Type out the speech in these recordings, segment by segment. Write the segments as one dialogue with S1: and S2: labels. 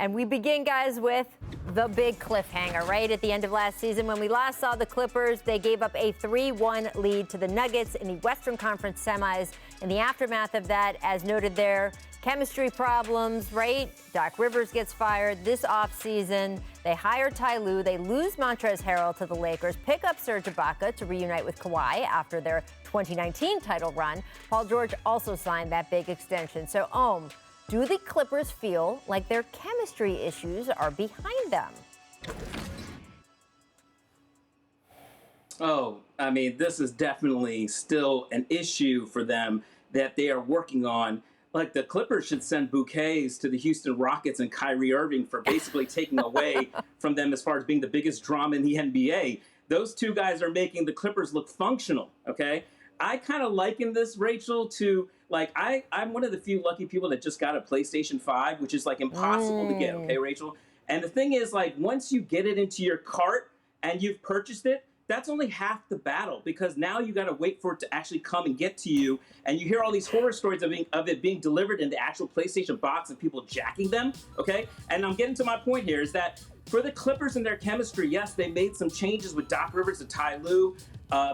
S1: And we begin, guys, with the big cliffhanger, right? At the end of last season, when we last saw the Clippers, they gave up a 3-1 lead to the Nuggets in the Western Conference semis. In the aftermath of that, as noted there, chemistry problems, right? Doc Rivers gets fired this offseason. They hire Ty Lue. They lose Montrezl Harrell to the Lakers, pick up Serge Ibaka to reunite with Kawhi after their 2019 title run. Paul George also signed that big extension. So, do the Clippers feel like their chemistry issues are behind them?
S2: Oh, I mean, this is definitely still an issue for them that they are working on. Like, the Clippers should send bouquets to the Houston Rockets and Kyrie Irving for basically taking away from them as far as being the biggest drama in the NBA. Those two guys are making the Clippers look functional, okay? I kind of liken this, Rachel, to, like, I'm one of the few lucky people that just got a PlayStation 5, which is, like, impossible to get, okay, Rachel? And the thing is, like, once you get it into your cart and you've purchased it, that's only half the battle, because now you got to wait for it to actually come and get to you. And you hear all these horror stories of it being delivered in the actual PlayStation box and people jacking them, okay? And I'm getting to my point here is that for the Clippers and their chemistry, yes, they made some changes with Doc Rivers and Ty Lue.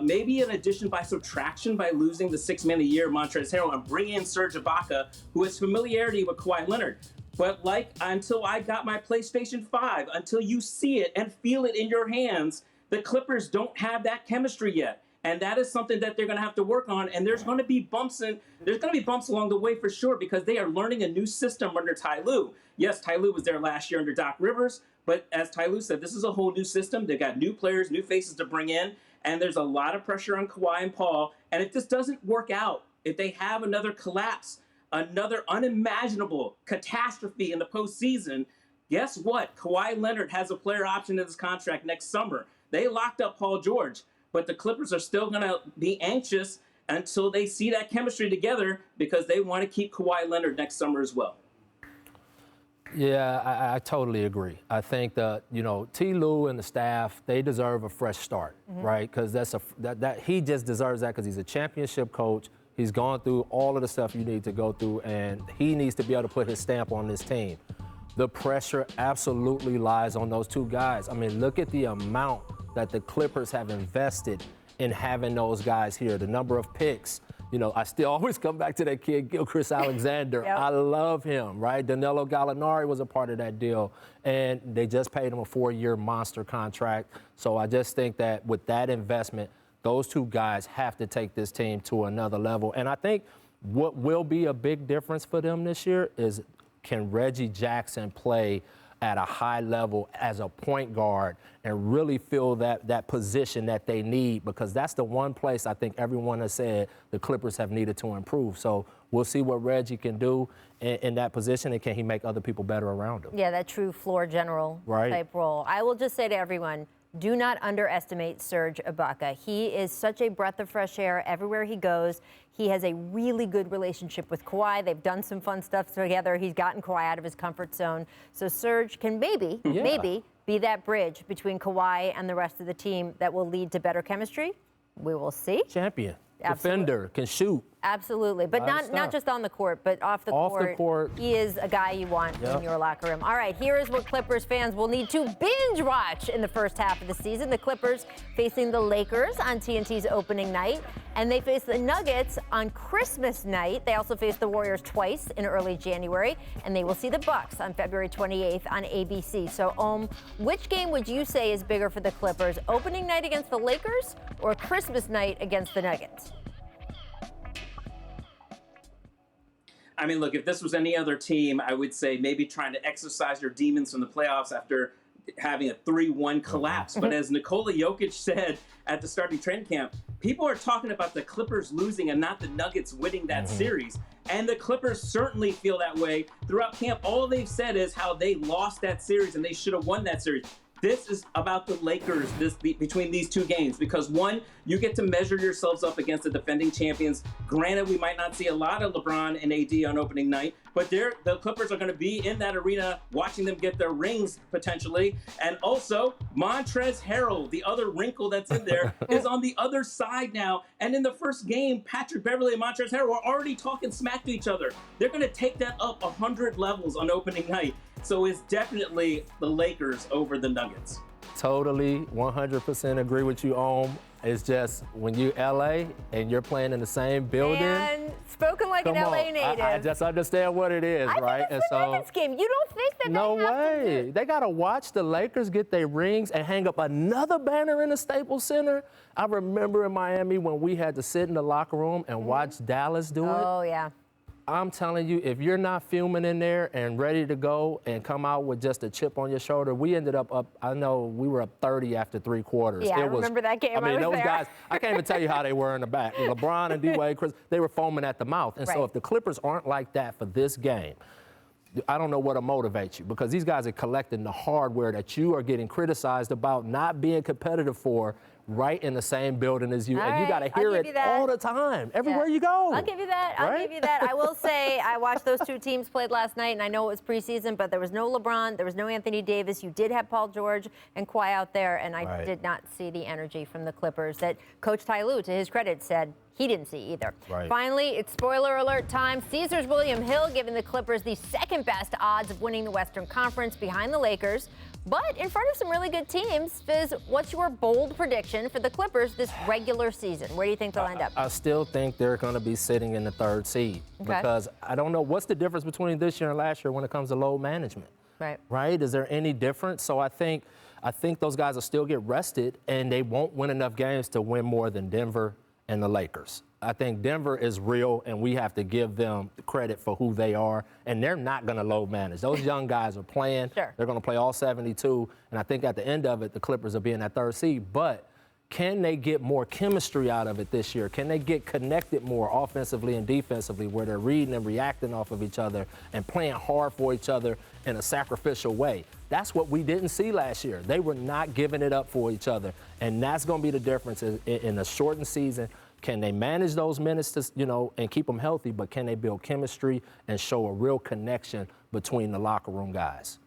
S2: Maybe an addition by subtraction by losing the six-man a year, Montrezl Harrell, and bringing in Serge Ibaka, who has familiarity with Kawhi Leonard. But like, until I got my PlayStation 5, until you see it and feel it in your hands, the Clippers don't have that chemistry yet. And that is something that they're going to have to work on. And there's going to be bumps along the way for sure, because they are learning a new system under Ty Lue. Yes, Ty Lue was there last year under Doc Rivers, but as Ty Lue said, this is a whole new system. They got new players, new faces to bring in, and there's a lot of pressure on Kawhi and Paul. And if this doesn't work out, if they have another collapse, another unimaginable catastrophe in the postseason, guess what? Kawhi Leonard has a player option in his contract next summer. They locked up Paul George, but the Clippers are still going to be anxious until they see that chemistry together, because they want to keep Kawhi Leonard next summer as well.
S3: Yeah, I totally agree. I think that, T. Lue and the staff, they deserve a fresh start, right? Because he just deserves that, because he's a championship coach. He's gone through all of the stuff you need to go through, and he needs to be able to put his stamp on this team. The pressure absolutely lies on those two guys. I mean, look at the amount that the Clippers have invested in having those guys here, the number of picks. I still always come back to that kid, Gilchrist Alexander.
S1: Yep.
S3: I love him, right? Danilo Gallinari was a part of that deal, and they just paid him a 4-year monster contract. So I just think that with that investment, those two guys have to take this team to another level. And I think what will be a big difference for them this year is, can Reggie Jackson play at a high level as a point guard and really fill that position that they need, because that's the one place I think everyone has said the Clippers have needed to improve. So we'll see what Reggie can do in that position, and can he make other people better around him.
S1: Yeah, that true floor general type role. I will just say to everyone, do not underestimate Serge Ibaka. He is such a breath of fresh air everywhere he goes. He has a really good relationship with Kawhi. They've done some fun stuff together. He's gotten Kawhi out of his comfort zone. So Serge can maybe be that bridge between Kawhi and the rest of the team that will lead to better chemistry. We will see.
S3: Champion.
S1: Absolutely.
S3: Defender, can shoot.
S1: Absolutely, but not just on the court, but off the court. He is a guy you want in your locker room. All right, here is what Clippers fans will need to binge watch in the first half of the season. The Clippers facing the Lakers on TNT's opening night, and they face the Nuggets on Christmas night. They also face the Warriors twice in early January, and they will see the Bucks on February 28th on ABC. So, which game would you say is bigger for the Clippers, opening night against the Lakers or Christmas night against the Nuggets?
S2: I mean, look, if this was any other team, I would say maybe trying to exercise your demons from the playoffs after having a 3-1 collapse. But as Nikola Jokic said at the starting training camp, people are talking about the Clippers losing and not the Nuggets winning that series. And the Clippers certainly feel that way throughout camp. All they've said is how they lost that series and they should have won that series. This is about the Lakers between these two games, because one, you get to measure yourselves up against the defending champions. Granted, we might not see a lot of LeBron and AD on opening night, but the Clippers are going to be in that arena watching them get their rings potentially. And also, Montrezl Harrell, the other wrinkle that's in there, is on the other side now. And in the first game, Patrick Beverley and Montrezl Harrell are already talking smack to each other. They're going to take that up 100 levels on opening night. So it's definitely the Lakers over the Nuggets.
S3: Totally, 100% agree with you, Ohm. It's just when you LA and you're playing in the same building.
S1: And spoken like an LA native.
S3: I just understand what it is, right?
S1: Think it's the Nuggets game. You don't think that
S3: no
S1: they have
S3: way.
S1: To do...
S3: They got to watch the Lakers get their rings and hang up another banner in the Staples Center. I remember in Miami when we had to sit in the locker room and watch Dallas do it.
S1: Oh, yeah.
S3: I'm telling you, if you're not fuming in there and ready to go and come out with just a chip on your shoulder, we ended up, I know we were up 30 after 3 quarters.
S1: Yeah, I remember that game.
S3: I mean, those
S1: there.
S3: guys, I can't even tell you how they were in the back. LeBron and D-Wade, Chris, they were foaming at the mouth. And so if the Clippers aren't like that for this game, I don't know what'll motivate you, because these guys are collecting the hardware that you are getting criticized about not being competitive for right in the same building as you.
S1: All
S3: and
S1: right,
S3: you got to hear it all the time, everywhere you go.
S1: I'll give you that. I'll give you that. I will say I watched those two teams played last night, and I know it was preseason, but there was no LeBron, there was no Anthony Davis. You did have Paul George and Kawhi out there, and I did not see the energy from the Clippers that Coach Ty Lue, to his credit, said he didn't see either. Finally, it's spoiler alert time. Caesars William Hill giving the Clippers the second best odds of winning the Western Conference behind the Lakers, but in front of some really good teams. Fizz, what's your bold prediction for the Clippers this regular season? Where do you think they'll end up?
S3: I still think they're going to be sitting in the 3rd seed because I don't know what's the difference between this year and last year when it comes to load management. Right? Is there any difference? So I think those guys will still get rested, and they won't win enough games to win more than Denver and the Lakers. I think Denver is real, and we have to give them the credit for who they are, and they're not going to load manage. Those young guys are playing. They're going to play all 72, and I think at the end of it, the Clippers will be in that 3rd seed. But can they get more chemistry out of it this year? Can they get connected more offensively and defensively, where they're reading and reacting off of each other and playing hard for each other in a sacrificial way? That's what we didn't see last year. They were not giving it up for each other, and that's going to be the difference in a shortened season. Can they manage those minutes to, and keep them healthy, but can they build chemistry and show a real connection between the locker room guys?